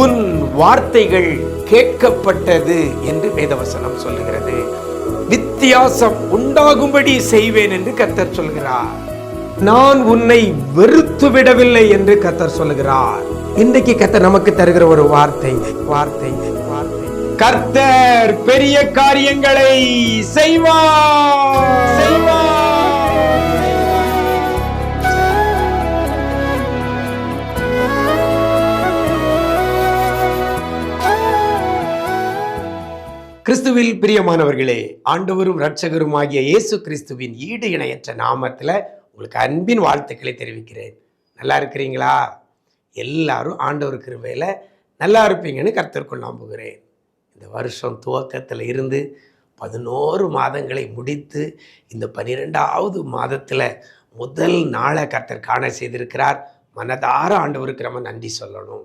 உன் வார்த்தைகள் கேட்கப்பட்டது என்று வேதவசனம் சொல்லுகிறது. வித்தியாசம் உண்டாகும்படி செய்வேன் என்று கர்த்தர் சொல்கிறார். நான் உன்னை வெறுத்து விடவில்லை என்று கர்த்தர் சொல்லுகிறார். இன்றைக்கு கர்த்தர் நமக்கு தருகிற ஒரு வார்த்தை வார்த்தை வார்த்தை கர்த்தர் பெரிய காரியங்களை செய்வார். கிறிஸ்துவில் பிரியமானவர்களே, ஆண்டவரும் இரட்சகரும் ஆகிய இயேசு கிறிஸ்துவின் ஈடு இணையற்ற நாமத்தில் உங்களுக்கு அன்பின் வாழ்த்துக்களை தெரிவிக்கிறேன். நல்லா இருக்கிறீங்களா? எல்லாரும் ஆண்டவர் கிருபையில் நல்லா இருப்பீங்கன்னு கர்த்தருக்குள் நம்புகிறேன். இந்த வருஷம் துவக்கத்தில் இருந்து 11 மாதங்களை முடித்து இந்த 12வது மாதத்தில் முதல் நாளை கர்த்தர் காண செய்திருக்கிறார். மனதார ஆண்டவருக்கு நம்ம நன்றி சொல்லணும்.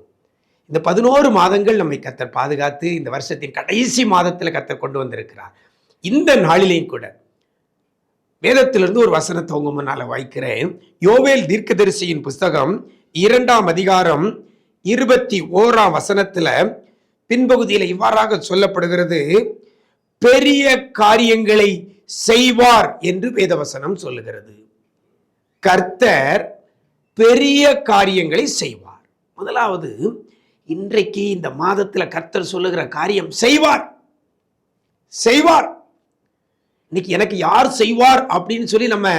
இந்த 11 மாதங்கள் நம்மை கர்த்தர் பாதுகாத்து இந்த வருஷத்தின் கடைசி மாதத்தில் கர்த்தர் கொண்டு வந்திருக்கிறார். இந்த நாளிலேயும் கூட வேதத்திலிருந்து ஒரு வசனத்தை உங்க முன்னால வைக்கிறேன். யோவேல் தீர்க்கதரிசியின் புஸ்தகம் 2ஆம் அதிகாரம் 21ஆம் வசனத்துல பின்பகுதியில் இவ்வாறாக சொல்லப்படுகிறது, பெரிய காரியங்களை செய்வார் என்று வேதவசனம் சொல்லுகிறது. கர்த்தர் பெரிய காரியங்களை செய்வார். முதலாவது, இன்றைக்கு இந்த மாதத்துல கர்த்தர் சொல்லுகிற காரியம் செய்வார். இன்னைக்கு எனக்கு யார் செய்வார் அப்படின்னு சொல்லி நம்ம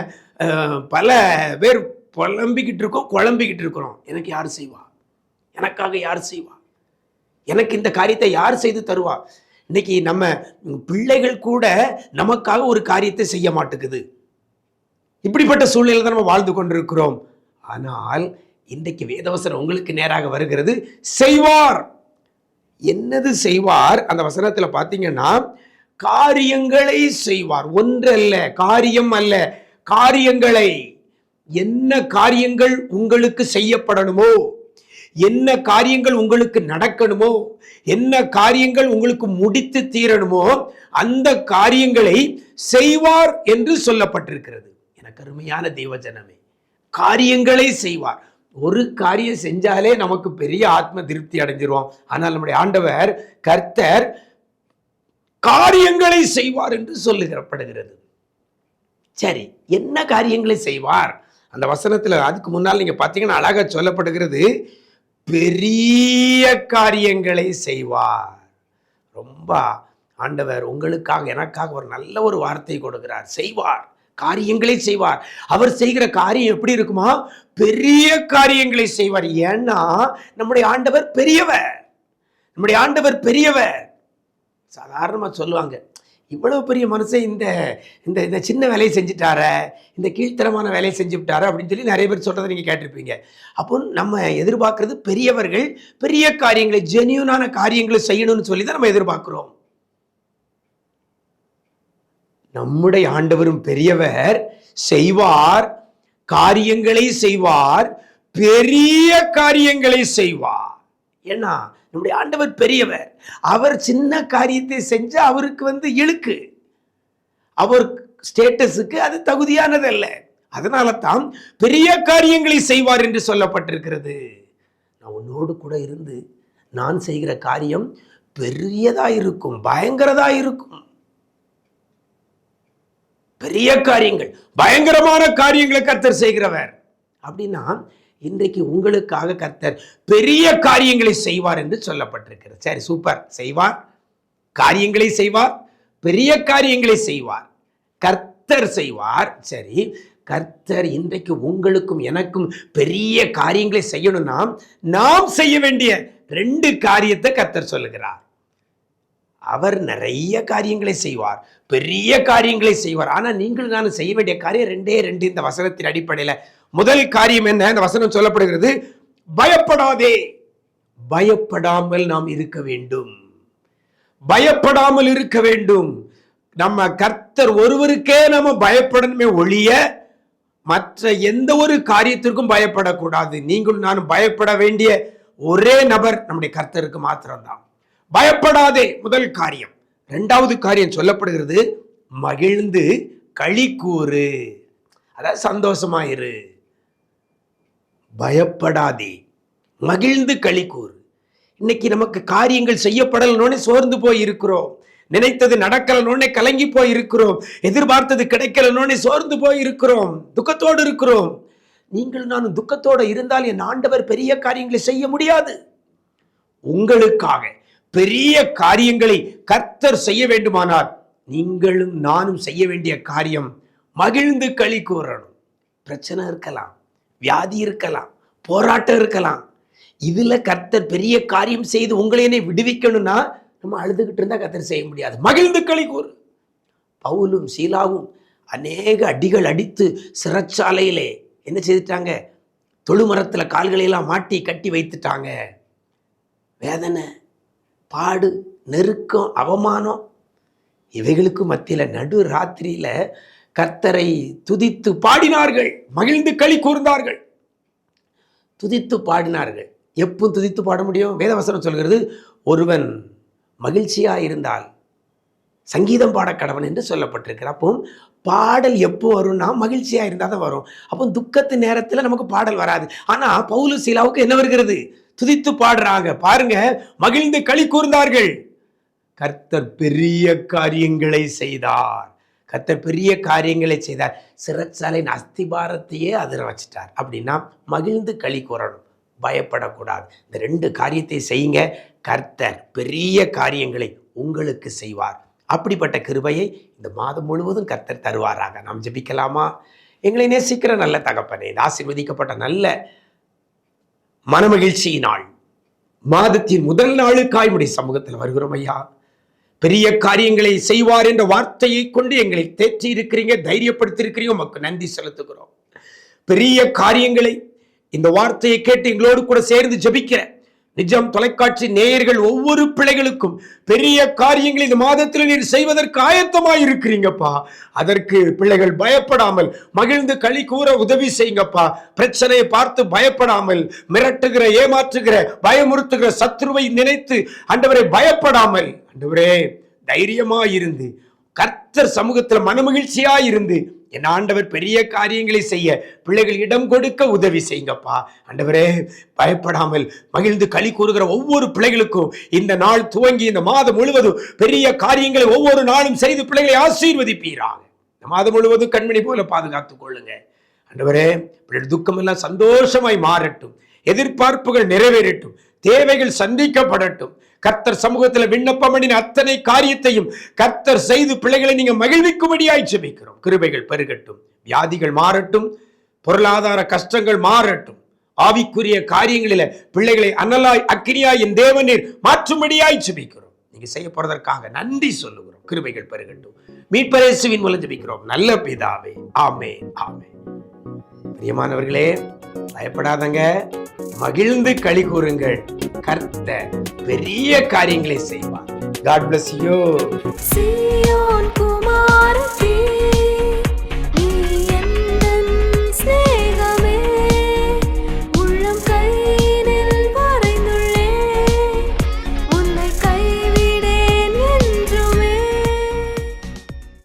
பல பேர் குழம்பிக்கிட்டு இருக்கிறோம். எனக்கு யார் செய்வா? எனக்காக யார் செய்வா? எனக்கு இந்த காரியத்தை யார் செய்து தருவா? இன்னைக்கு நம்ம பிள்ளைகள் கூட நமக்காக ஒரு காரியத்தை செய்ய மாட்டேங்குது. இப்படிப்பட்ட சூழ்நிலை தான் நம்ம வாழ்ந்து கொண்டிருக்கிறோம். ஆனால் இன்றைக்கு வேதவசனம் உங்களுக்கு நேராக வருகிறது. செய்வார். என்னது செய்வார்? அந்த வசனத்துல பாத்தீங்கன்னா, காரியங்களை செய்வார். ஒன்றல்ல, காரியம் அல்ல, காரியங்களை. என்ன காரியங்கள் உங்களுக்கு செய்யப்படணுமோ, என்ன காரியங்கள் உங்களுக்கு நடக்கணுமோ, என்ன காரியங்கள் உங்களுக்கு முடித்து தீரணுமோ, அந்த காரியங்களை செய்வார் என்று சொல்லப்பட்டிருக்கிறது. எனக்கு அருமையான தேவஜனமே, காரியங்களை செய்வார். ஒரு காரியம் செஞ்சாலே நமக்கு பெரிய ஆத்ம திருப்தி அடைஞ்சிருவோம். ஆனால் நம்முடைய ஆண்டவர் கர்த்தர் காரியங்களை செய்வார் என்று சொல்லுகிறப்படுகிறது. சரி, என்ன காரியங்களை செய்வார்? அந்த வசனத்துல அதுக்கு முன்னால் நீங்க பாத்தீங்கன்னா அழகா சொல்லப்படுகிறது, பெரிய காரியங்களை செய்வார். ரொம்ப ஆண்டவர் உங்களுக்காக எனக்காக ஒரு நல்ல ஒரு வார்த்தை கொடுக்கிறார். செய்வார், காரியங்களை செய்வார். அவர் செய்கிற காரியம் எப்படி இருக்குமா? பெரிய காரியங்களை செய்வார். ஏன்னா நம்முடைய ஆண்டவர் பெரியவர். நம்முடைய ஆண்டவர் பெரியவர். சாதாரணமா சொல்லுவாங்க, இவ்வளவு பெரிய மனுஷன் இந்த இந்த சின்ன வேலையை செஞ்சுட்டார, இந்த கீழ்த்தரமான வேலையை செஞ்சு விட்டார அப்படின்னு சொல்லி நிறைய பேர் சொல்றதை நீங்க கேட்டிருப்பீங்க. அப்போ நம்ம எதிர்பார்க்கறது பெரியவர்கள் பெரிய காரியங்களை, ஜெனியூனான காரியங்களை செய்யணும்னு சொல்லி தான் நம்ம எதிர்பார்க்கிறோம். நம்முடைய ஆண்டவரும் பெரியவர், செய்வார், காரியங்களை செய்வார், பெரிய காரியங்களை செய்வார். ஏன்னா நம்முடைய ஆண்டவர் பெரியவர். அவர் சின்ன காரியத்தை செஞ்சா அவருக்கு இழுக்கு, அவர் ஸ்டேட்டஸுக்கு அது தகுதியானதல்ல. அதனால தான் பெரிய காரியங்களை செய்வார் என்று சொல்லப்பட்டிருக்கிறது. நான் உன்னோடு கூட இருந்து நான் செய்கிற காரியம் பெரியதா இருக்கும், பயங்கரதா இருக்கும். பெரிய காரியங்கள், பயங்கரமான காரியங்களை கர்த்தர் செய்கிறவர். அப்படின்னா இன்றைக்கு உங்களுக்காக கர்த்தர் பெரிய காரியங்களை செய்வார் என்று சொல்லப்பட்டிருக்கிறது. சரி, சூப்பர். செய்வார், காரியங்களை செய்வார், பெரிய காரியங்களை செய்வார், கர்த்தர் செய்வார். சரி, கர்த்தர் இன்றைக்கு உங்களுக்கும் எனக்கும் பெரிய காரியங்களை செய்யணும்னா நாம் செய்ய வேண்டிய 2 காரியத்தை கர்த்தர் சொல்லுகிறார். அவர் நிறைய காரியங்களை செய்வார், பெரிய காரியங்களை செய்வார். ஆனா நீங்கள் நான் செய்ய வேண்டிய காரியம் 2 இந்த வசனத்தின் அடிப்படையில. முதல் காரியம் என்ன? இந்த வசனம் சொல்லப்படுகிறது, பயப்படாதே. பயப்படாமல் நாம் இருக்க வேண்டும். பயப்படாமல் இருக்க வேண்டும். நம்ம கர்த்தர் ஒருவருக்கே நம்ம பயப்படணுமே ஒழிய மற்ற எந்த ஒரு காரியத்திற்கும் பயப்படக்கூடாது. நீங்களும் நானும் பயப்பட வேண்டிய ஒரே நபர் நம்முடைய கர்த்தருக்கு மாத்திரம்தான். பயப்படாதே, முதல் காரியம். 2வது காரியம் சொல்லப்படுகிறது, மகிழ்ந்து களி கூறு. அதாவது சந்தோஷமாயிரு. பயப்படாதே, மகிழ்ந்து களி கூறு. இன்னைக்கு நமக்கு காரியங்கள் செய்யப்படலனோடனே சோர்ந்து போய் இருக்கிறோம். நினைத்தது நடக்கலனோடனே கலங்கி போய் இருக்கிறோம். எதிர்பார்த்தது கிடைக்கலனோடனே சோர்ந்து போய் இருக்கிறோம், துக்கத்தோடு இருக்கிறோம். நீங்கள் நானும் துக்கத்தோடு இருந்தால் என் ஆண்டவர் பெரிய காரியங்களை செய்ய முடியாது. உங்களுக்காக பெரிய காரியங்களை கர்த்தர் செய்ய வேண்டுமானால் நீங்களும் நானும் செய்ய வேண்டிய காரியம் மகிழ்ந்து களி கூறணும். பிரச்சனை இருக்கலாம், வியாதி இருக்கலாம், போராட்டம் இருக்கலாம். இதுல கர்த்தர் பெரிய காரியம் செய்து உங்களை விடுவிக்கணும்னா நம்ம அழுதுகிட்டு இருந்தா கர்த்தர் செய்ய முடியாது. மகிழ்ந்து களி கூறு. பவுலும் சீலாவும் அநேக அடிகள் அடித்து சிறைச்சாலையிலே என்ன செய்துட்டாங்க? தொழுமரத்துல கால்களை எல்லாம் மாட்டி கட்டி வைத்துட்டாங்க. வேதனை, பாடு, நெருக்கம், அவமானம், இவைகளுக்கு மத்தியில நடு ராத்திரியில கர்த்தரை துதித்து பாடினார்கள், மகிழ்ந்து களி கூர்ந்தார்கள். துதித்து பாடினார்கள். எப்போ துதித்து பாட முடியும்? வேதவசனம் சொல்கிறது, ஒருவன் மகிழ்ச்சியா இருந்தால் சங்கீதம் பாட கடவன் என்று சொல்லப்பட்டிருக்கிறார். அப்போ பாடல் எப்போ வரும்னா மகிழ்ச்சியா இருந்தால் தான் வரும். அப்போ துக்கத்து நேரத்தில் நமக்கு பாடல் வராது. ஆனா பவுலு சீலாவுக்கு என்ன வருகிறது? துதித்து பாடுறாங்க. பாருங்க, மகிழ்ந்து களி கூர்ந்தார்கள். கர்த்தர் பெரிய காரியங்களை செய்தார். கர்த்தர் பெரிய காரியங்களை செய்தார். சிறைச்சாலையின் அஸ்திபாரத்தையே அதிர வச்சிட்டார். அப்படின்னா மகிழ்ந்து களி கூறணும், பயப்படக்கூடாது. இந்த 2 காரியத்தை செய்யுங்க, கர்த்தர் பெரிய காரியங்களை உங்களுக்கு செய்வார். அப்படிப்பட்ட கிருபையை இந்த மாதம் முழுவதும் கர்த்தர் தருவாராக. நாம் ஜெபிக்கலாமா? எங்களை நேசிக்கிற நல்ல தகப்பனே, இந்த ஆசீர்வதிக்கப்பட்ட நல்ல மனமகிழ்ச்சியினால் மாதத்தின் முதல் நாளுக்காய் உடைய சமூகத்தில் வருகிறோம் ஐயா. பெரிய காரியங்களை செய்வார் என்ற வார்த்தையை கொண்டு எங்களை தேற்றி இருக்கிறீங்க, தைரியப்படுத்தி இருக்கிறீங்க. உமக்கு நன்றி செலுத்துகிறோம். பெரிய காரியங்களை இந்த வார்த்தையை கேட்டு எங்களோடு கூட சேர்ந்து ஜெபிக்கிற நிஜம் தொலைக்காட்சி நேயர்கள் ஒவ்வொரு பிள்ளைகளுக்கும் பெரிய காரியங்களை இந்த மாதத்தில் நீர் செய்வதற்கு ஆயத்தமாய் இருக்கிறீங்கப்பா. அதற்கு பிள்ளைகள் பயப்படாமல் மகிழ்ந்து களி கூற உதவி செய்யுங்கப்பா. பிரச்சனையை பார்த்து பயப்படாமல், மிரட்டுகிற, ஏமாற்றுகிற, பயமுறுத்துகிற சத்ருவை நினைத்து ஆண்டவரே பயப்படாமல், ஆண்டவரே தைரியமாயிருந்து கர்த்தர் சமூகத்தில் மனமகிழ்ச்சியாயிருந்து என் ஆண்டவர் பெரிய காரியங்களை செய்ய பிள்ளைகள் இடம் கொடுக்க உதவி செய்யுங்கப்பா. ஆண்டவரே பயப்படாமல் மகிழ்ந்து களி கூறுகிற ஒவ்வொரு பிள்ளைகளுக்கும் இந்த நாள் துவங்கி இந்த மாதம் முழுவதும் பெரிய காரியங்களை ஒவ்வொரு நாளும் செய்து பிள்ளைகளை ஆசீர்வதிப்பீராக. இந்த மாதம் முழுவதும் கண்மணி போல பாதுகாத்துக் கொள்ளுங்க ஆண்டவரே. பிள்ளைகள் துக்கம் எல்லாம் சந்தோஷமாய் மாறட்டும், எதிர்பார்ப்புகள் நிறைவேறட்டும், தேவைகள் சந்திக்கப்படட்டும். கர்த்தர் சமூகத்தில் விண்ணப்பம் பண்ணின அத்தனை காரியத்தையும் கர்த்தர் செய்து பிள்ளைகளை நீங்க மகிழ்விக்கும்படியாய் ஜெபிக்கிறோம். கிருபைகள் பெருகட்டும், வியாதிகள் மாறட்டும், பொருளாதார கஷ்டங்கள் மாறட்டும், ஆவிக்குரிய காரியங்களில பிள்ளைகளை அனலாய் அக்கினியாய் என் தேவனீர் மாற்றும்படியாய் ஜெபிக்கிறோம். நீங்க செய்ய போறதற்காக நன்றி சொல்லுகிறோம். கிருபைகள் பெருகட்டும். மீட்பர் இயேசுவின் மூலம் ஜெபிக்கிறோம் நல்ல பிதாவே, ஆமென், ஆமென். பிரியமானவர்களே, பயப்படாதங்க, மகிழ்ந்து களி கூறுங்கள். கர்த்தர் பெரிய காரியங்களை செய்வார். God bless you.